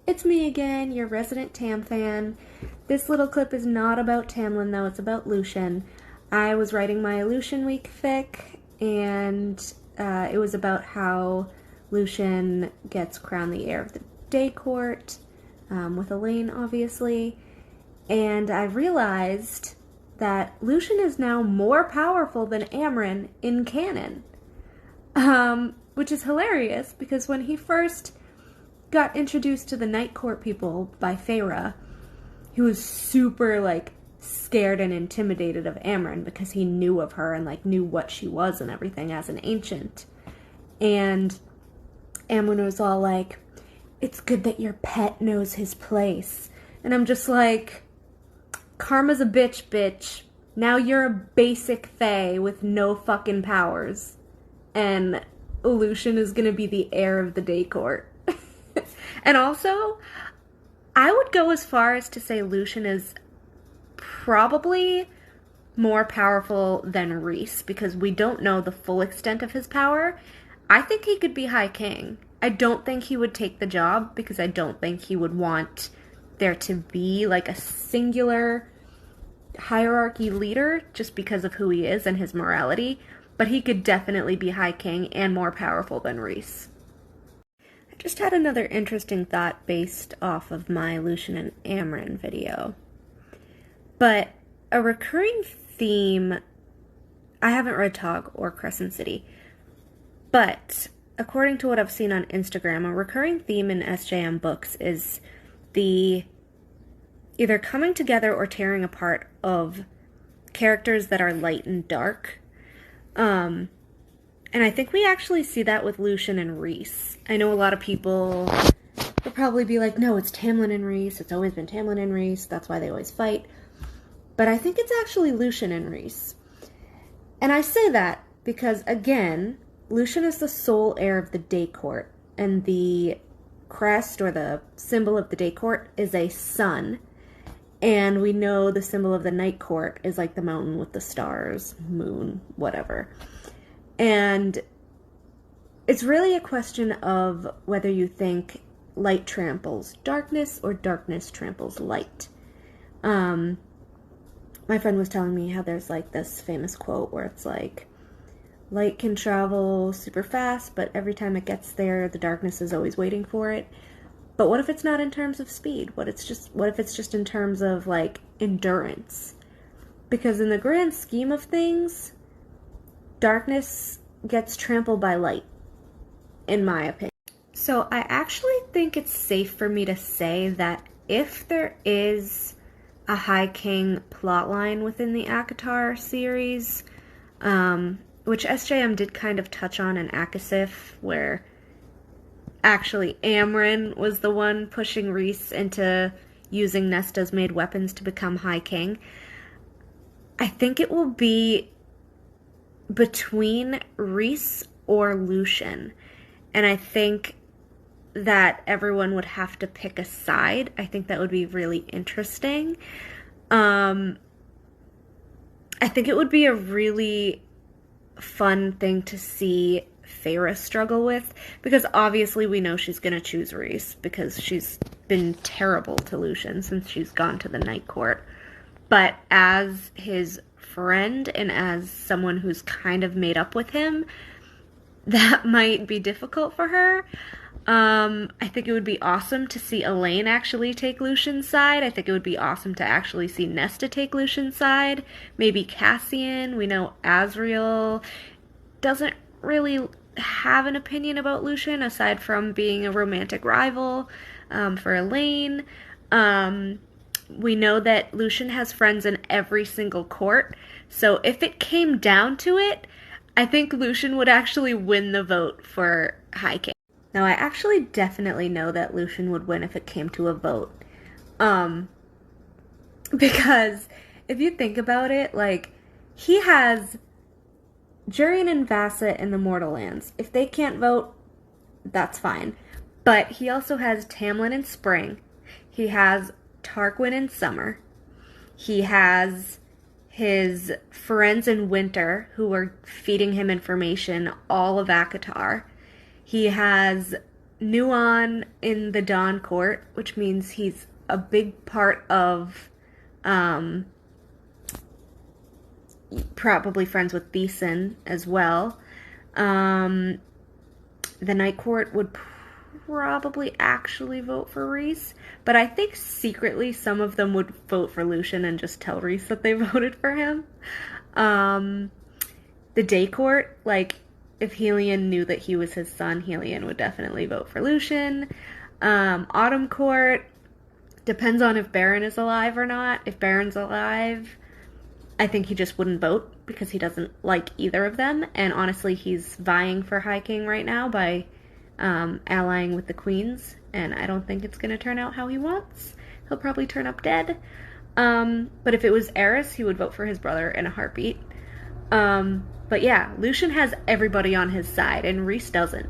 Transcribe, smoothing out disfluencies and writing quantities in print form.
It's me again, your resident Tam fan. This little clip is not about Tamlin though, it's about Lucien. I was writing my Lucien week fic, and it was about how Lucien gets crowned the heir of the day court, with Elaine obviously, and I realized that Lucien is now more powerful than Amren in canon. Which is hilarious, because when he first got introduced to the Night Court people by Feyre, he was super, like, scared and intimidated of Amren because he knew of her and, like, knew what she was and everything as an ancient. And Amren was all like, "It's good that your pet knows his place." And I'm just like, karma's a bitch. Now you're a basic fae with no fucking powers. And Lucien is gonna be the heir of the day court. And also, I would go as far as to say Lucien is probably more powerful than Rhys, because we don't know the full extent of his power. I think he could be High King. I don't think he would take the job, because I don't think he would want there to be like a singular hierarchy leader just because of who he is and his morality. But he could definitely be High King and more powerful than Rhys. I just had another interesting thought based off of my Lucien and Amren video. But a recurring theme, I haven't read Tog or Crescent City, but according to what I've seen on Instagram, a recurring theme in SJM books is the either coming together or tearing apart of characters that are light and dark. And I think we actually see that with Lucien and Rhys. I know a lot of people will probably be like, no, it's Tamlin and Rhys. It's always been Tamlin and Rhys. That's why they always fight. But I think it's actually Lucien and Rhys. And I say that because, again, Lucien is the sole heir of the day court. And the crest or the symbol of the day court is a sun. And we know the symbol of the night court is like the mountain with the stars, moon, whatever. And it's really a question of whether you think light tramples darkness or darkness tramples light. My friend was telling me how there's like this famous quote where it's like, light can travel super fast, but every time it gets there, the darkness is always waiting for it. But what if it's not in terms of speed? What if it's just in terms of, like, endurance? Because in the grand scheme of things, darkness gets trampled by light, in my opinion. So I actually think it's safe for me to say that if there is a High King plotline within the ACOTAR series, which SJM did kind of touch on in ACOSF, where actually Amren was the one pushing Rhys into using Nesta's made weapons to become High King. I think it will be between Rhys or Lucien. And I think that everyone would have to pick a side. I think that would be really interesting. I think it would be a really fun thing to see Feyre struggle with, because obviously we know she's going to choose Rhys because she's been terrible to Lucien since she's gone to the Night Court. But as his friend and as someone who's kind of made up with him, that might be difficult for her. I think it would be awesome to see Elaine actually take Lucien's side. I think it would be awesome to actually see Nesta take Lucien's side. Maybe Cassian. We know Azriel doesn't really have an opinion about Lucien aside from being a romantic rival for Elaine. We know that Lucien has friends in every single court, so if it came down to it, I think Lucien would actually win the vote for High King. Now, I actually definitely know that Lucien would win if it came to a vote. Because if you think about it, like, he has Jurian and Vassett in the Mortal Lands. If they can't vote, that's fine. But he also has Tamlin in spring. He has Tarquin in summer. He has his friends in winter who are feeding him information all of ACOTAR. He has Nuon in the Dawn Court, which means he's a big part of, probably friends with Thiessen as well. The Night Court would probably actually vote for Rhys, but I think secretly some of them would vote for Lucien and just tell Rhys that they voted for him. The Day Court, like, if Helion knew that he was his son, Helion would definitely vote for Lucien. Autumn Court, depends on if Baron is alive or not. If Baron's alive, I think he just wouldn't vote because he doesn't like either of them. And honestly, he's vying for High King right now by allying with the Queens. And I don't think it's going to turn out how he wants. He'll probably turn up dead. But if it was Eris, he would vote for his brother in a heartbeat. But yeah, Lucien has everybody on his side, and Rhys doesn't.